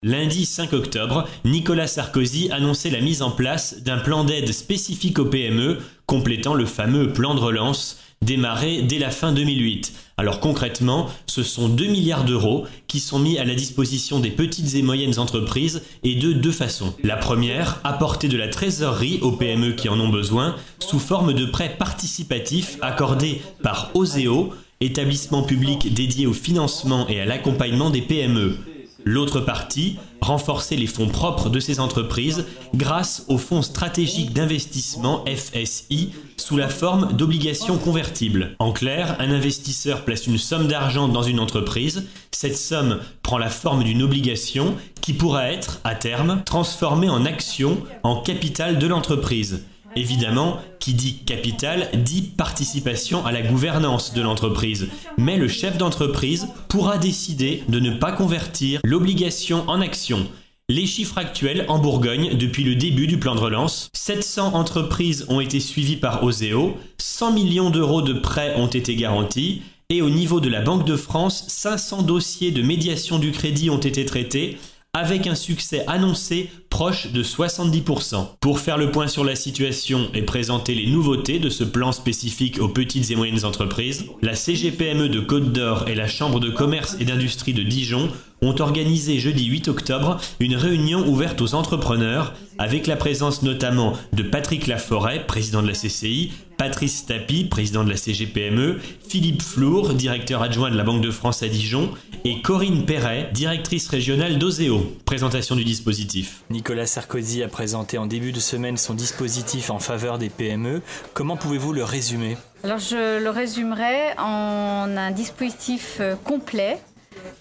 Lundi 5 octobre, Nicolas Sarkozy annonçait la mise en place d'un plan d'aide spécifique aux PME, complétant le fameux plan de relance démarré dès la fin 2008. Alors concrètement, ce sont 2 milliards d'euros qui sont mis à la disposition des petites et moyennes entreprises et de deux façons. La première, apporter de la trésorerie aux PME qui en ont besoin sous forme de prêts participatifs accordés par Oseo, établissement public dédié au financement et à l'accompagnement des PME. L'autre partie, renforcer les fonds propres de ces entreprises grâce au Fonds stratégique d'investissement FSI sous la forme d'obligations convertibles. En clair, un investisseur place une somme d'argent dans une entreprise, cette somme prend la forme d'une obligation qui pourra être, à terme, transformée en action, en capital de l'entreprise. Évidemment, qui dit capital dit participation à la gouvernance de l'entreprise. Mais le chef d'entreprise pourra décider de ne pas convertir l'obligation en action. Les chiffres actuels en Bourgogne depuis le début du plan de relance, 700 entreprises ont été suivies par Oseo, 100 millions d'euros de prêts ont été garantis et au niveau de la Banque de France, 500 dossiers de médiation du crédit ont été traités, avec un succès annoncé proche de 70%. Pour faire le point sur la situation et présenter les nouveautés de ce plan spécifique aux petites et moyennes entreprises, la CGPME de Côte d'Or et la Chambre de commerce et d'industrie de Dijon ont organisé jeudi 8 octobre une réunion ouverte aux entrepreneurs avec la présence notamment de Patrick Laforêt, président de la CCI, Patrice Tapi, président de la CGPME, Philippe Flour, directeur adjoint de la Banque de France à Dijon et Corinne Perret, directrice régionale d'Oseo. Présentation du dispositif. Nicolas Sarkozy a présenté en début de semaine son dispositif en faveur des PME. Comment pouvez-vous le résumer? Alors je le résumerai en un dispositif complet.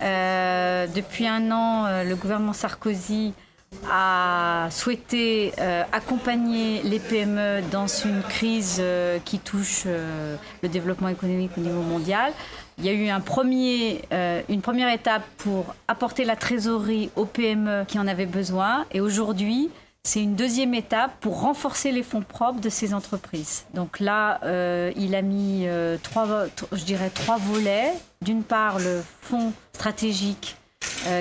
Depuis un an, le gouvernement Sarkozy a souhaité accompagner les PME dans une crise qui touche le développement économique au niveau mondial. Il y a eu une première étape pour apporter la trésorerie aux PME qui en avaient besoin. Et aujourd'hui, c'est une deuxième étape pour renforcer les fonds propres de ces entreprises. Donc là, il a mis trois volets. D'une part, le fonds stratégique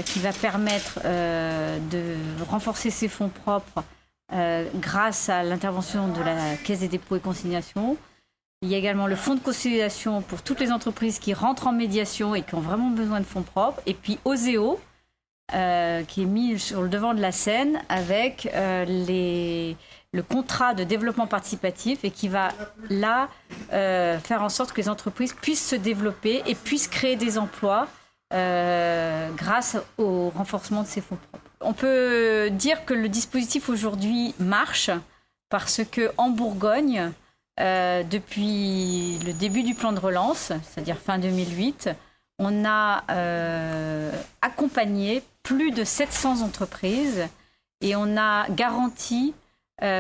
qui va permettre de renforcer ces fonds propres grâce à l'intervention de la Caisse des dépôts et consignations. Il y a également le fonds de consolidation pour toutes les entreprises qui rentrent en médiation et qui ont vraiment besoin de fonds propres. Et puis Oseo, qui est mis sur le devant de la scène avec le contrat de développement participatif et qui va là faire en sorte que les entreprises puissent se développer et puissent créer des emplois grâce au renforcement de ces fonds propres. On peut dire que le dispositif aujourd'hui marche parce qu'en Bourgogne, depuis le début du plan de relance, c'est-à-dire fin 2008, on a accompagné plus de 700 entreprises et on a garanti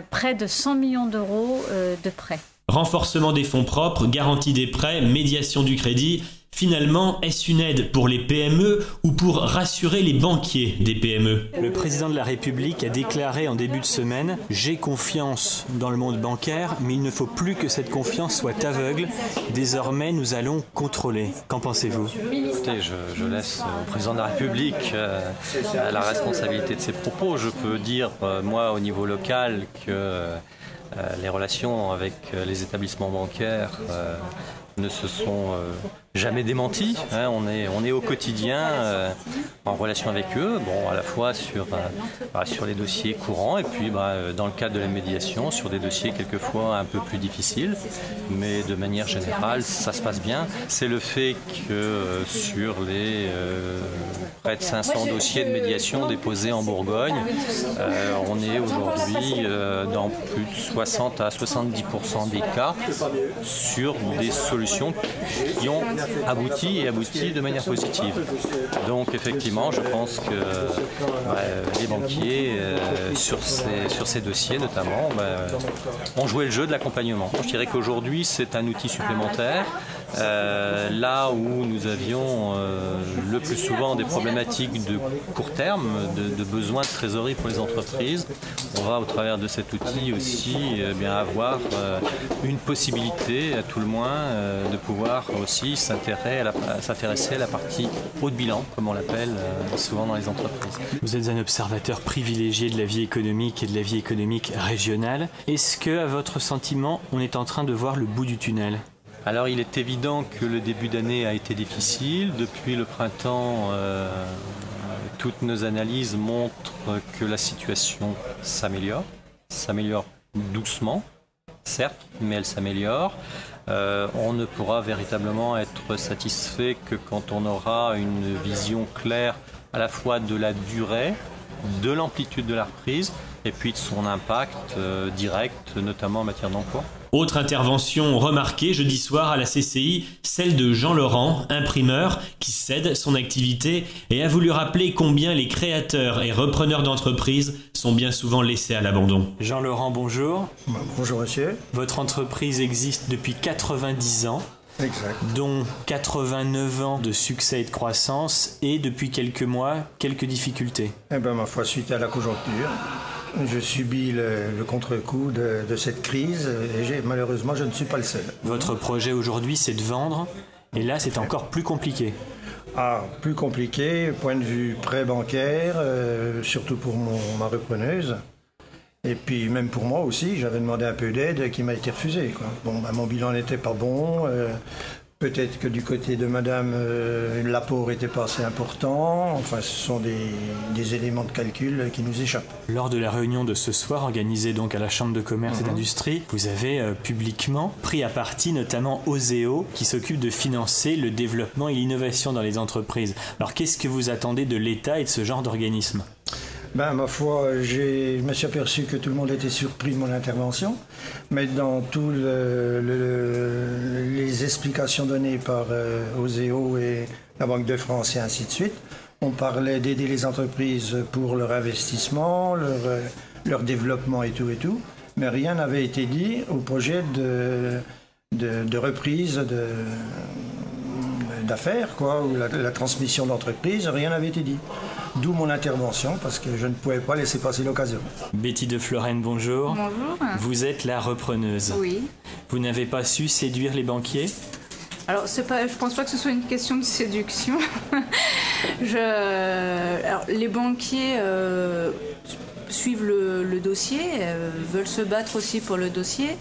près de 100 millions d'euros de prêts. Renforcement des fonds propres, garantie des prêts, médiation du crédit. Finalement, est-ce une aide pour les PME ou pour rassurer les banquiers des PME? Le président de la République a déclaré en début de semaine « J'ai confiance dans le monde bancaire, mais il ne faut plus que cette confiance soit aveugle. Désormais, nous allons contrôler. » Qu'en pensez-vous? Écoutez, je laisse au président de la République la responsabilité de ses propos. Je peux dire, moi, au niveau local, que les relations avec les établissements bancaires ne se sont jamais démentis. On est au quotidien en relation avec eux, à la fois sur les dossiers courants et puis dans le cadre de la médiation sur des dossiers quelquefois un peu plus difficiles, mais de manière générale ça se passe bien. C'est le fait que sur les près de 500 dossiers de médiation déposés en Bourgogne, on est aujourd'hui dans plus de 60 à 70% des cas sur des solutions qui ont abouti de manière positive. Donc effectivement, je pense que les banquiers sur ces dossiers notamment ont joué le jeu de l'accompagnement. Je dirais qu'aujourd'hui c'est un outil supplémentaire Là où nous avions le plus souvent des problématiques de court terme, de besoin de trésorerie pour les entreprises, on va au travers de cet outil aussi avoir une possibilité, à tout le moins, de pouvoir aussi s'intéresser à la partie haut de bilan, comme on l'appelle souvent dans les entreprises. Vous êtes un observateur privilégié de la vie économique et de la vie économique régionale. Est-ce que, à votre sentiment, on est en train de voir le bout du tunnel ? Alors il est évident que le début d'année a été difficile. Depuis le printemps, toutes nos analyses montrent que la situation s'améliore doucement, certes, mais elle s'améliore. On ne pourra véritablement être satisfait que quand on aura une vision claire à la fois de la durée, de l'amplitude de la reprise et puis de son impact direct, notamment en matière d'emploi. Autre intervention remarquée jeudi soir à la CCI, celle de Jean Laurent, imprimeur, qui cède son activité et a voulu rappeler combien les créateurs et repreneurs d'entreprises sont bien souvent laissés à l'abandon. Jean Laurent, bonjour. Bonjour monsieur. Votre entreprise existe depuis 90 ans. Exact. Dont 89 ans de succès et de croissance et depuis quelques mois, quelques difficultés. Eh bien, ma foi, suite à la conjoncture, je subis le contre-coup de cette crise et malheureusement, je ne suis pas le seul. Votre projet aujourd'hui, c'est de vendre et là, c'est encore plus compliqué. Plus compliqué, point de vue prêt bancaire, surtout pour ma repreneuse. Et puis même pour moi aussi, j'avais demandé un peu d'aide qui m'a été refusée, quoi. Mon bilan n'était pas bon. Peut-être que du côté de madame, l'apport n'était pas assez important. Enfin, ce sont des éléments de calcul qui nous échappent. Lors de la réunion de ce soir, organisée donc à la Chambre de commerce et d'industrie, vous avez publiquement pris à partie notamment Oseo, qui s'occupe de financer le développement et l'innovation dans les entreprises. Alors, qu'est-ce que vous attendez de l'État et de ce genre d'organisme ? Ma foi, je me suis aperçu que tout le monde était surpris de mon intervention, mais dans tous les explications données par Oseo et la Banque de France et ainsi de suite, on parlait d'aider les entreprises pour leur investissement, leur développement et tout, mais rien n'avait été dit au projet de reprise d'affaires, quoi, ou la transmission d'entreprise, rien n'avait été dit. D'où mon intervention, parce que je ne pouvais pas laisser passer l'occasion. Betty de Florenne, bonjour. Bonjour. Vous êtes la repreneuse. Oui. Vous n'avez pas su séduire les banquiers ? Alors, je ne pense pas que ce soit une question de séduction. Alors, les banquiers suivent le dossier, veulent se battre aussi pour le dossier.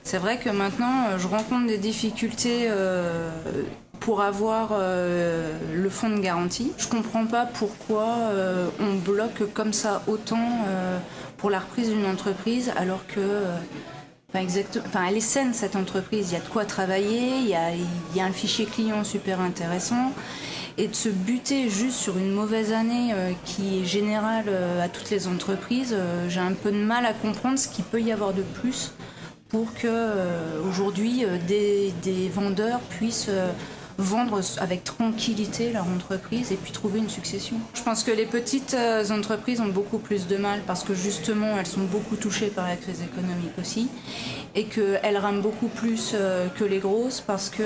C'est vrai que maintenant, je rencontre des difficultés pour avoir le fonds de garantie. Je ne comprends pas pourquoi on bloque comme ça autant pour la reprise d'une entreprise alors que... elle est saine cette entreprise, il y a de quoi travailler, il y a un fichier client super intéressant. Et de se buter juste sur une mauvaise année qui est générale à toutes les entreprises, j'ai un peu de mal à comprendre ce qu'il peut y avoir de plus pour que aujourd'hui des vendeurs puissent vendre avec tranquillité leur entreprise et puis trouver une succession. Je pense que les petites entreprises ont beaucoup plus de mal parce que justement elles sont beaucoup touchées par la crise économique aussi et qu'elles rament beaucoup plus que les grosses parce que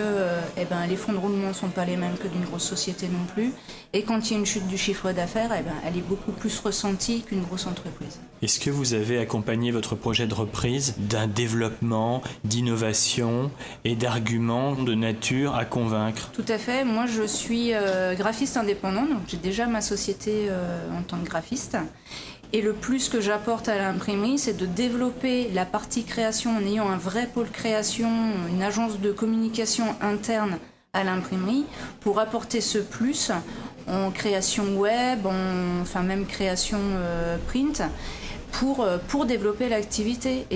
les fonds de roulement ne sont pas les mêmes que d'une grosse société non plus et quand il y a une chute du chiffre d'affaires, elle est beaucoup plus ressentie qu'une grosse entreprise. Est-ce que vous avez accompagné votre projet de reprise d'un développement, d'innovation et d'arguments de nature à convaincre ? Tout à fait. Moi, je suis graphiste indépendant, donc j'ai déjà ma société en tant que graphiste. Et le plus que j'apporte à l'imprimerie, c'est de développer la partie création en ayant un vrai pôle création, une agence de communication interne à l'imprimerie, pour apporter ce plus en création web, même création print, pour développer l'activité.